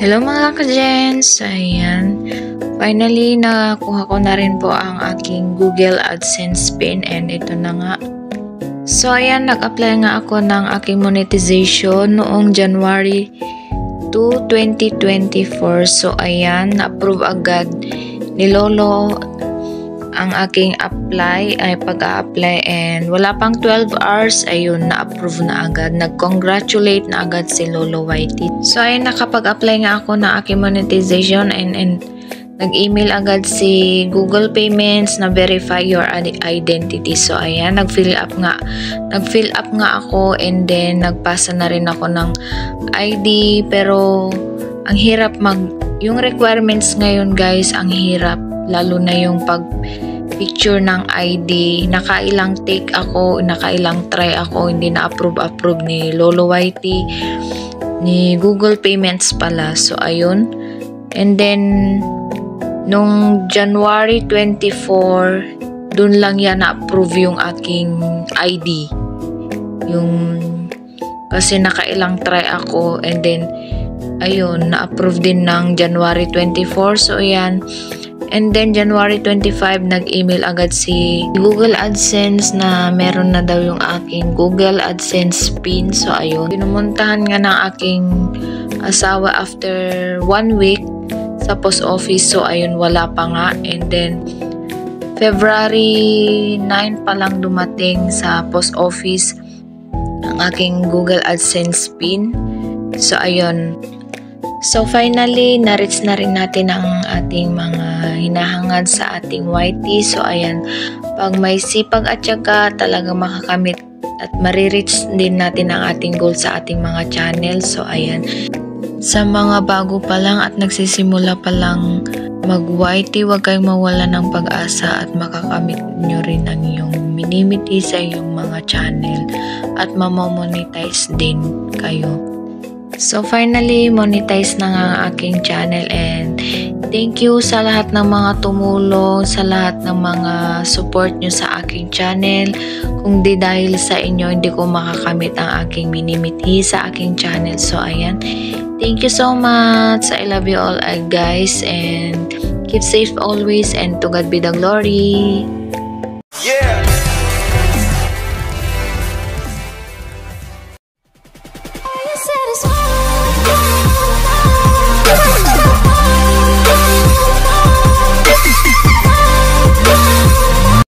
Hello mga ka-gens! Ayan. Finally, nakakuha ko na rin po ang aking Google AdSense PIN and ito na nga. So ayan, nag-apply nga ako ng aking monetization noong January 2, 2024. So ayan, na-approve agad ni Lolo ang aking pag-a-apply and wala pang 12 hours, ayun, na-approve na agad. Nag-congratulate na agad si Lolo Whitey. So ayun, nakapag-apply nga ako ng aking monetization and nag-email agad si Google Payments na verify your identity. So ayan, nag-fill up nga ako and then nagpasa na rin ako ng ID, pero ang hirap yung requirements ngayon guys, ang hirap, lalo na yung picture ng ID. Nakailang take ako, nakailang try ako, hindi na approve ni Lolo Whitey, ni Google Payments pala. So ayun, and then nung January 24, dun lang yan na-approve yung aking ID. Kasi nakailang try ako and then ayun, na-approve din ng January 24. So ayan. And then January 25, nag-email agad si Google AdSense na meron na daw yung aking Google AdSense PIN. So ayun, pinumuntahan nga ng aking asawa after 1 week sa post office. So ayun, wala pa nga. And then February 9 pa lang dumating sa post office ang aking Google AdSense PIN. So ayun. So finally, na-reach na rin natin ang ating mga hinahangad sa ating Whitey. So ayan, pag may sipag at syaga, talaga makakamit at marireach din natin ang ating goal sa ating mga channel. So ayan, sa mga bago pa lang at nagsisimula pa lang mag-Whitey, huwag kayong mawala ng pag-asa at makakamit nyo rin ang iyong minimiti sa iyong mga channel at mamamonetize din kayo. So finally, monetize na nga ang aking channel and thank you sa lahat ng mga tumulong, sa lahat ng mga support nyo sa aking channel. Kung di dahil sa inyo, hindi ko makakamit ang aking minimithi sa aking channel. So ayan, thank you so much. I love you all guys and keep safe always and to God be the glory.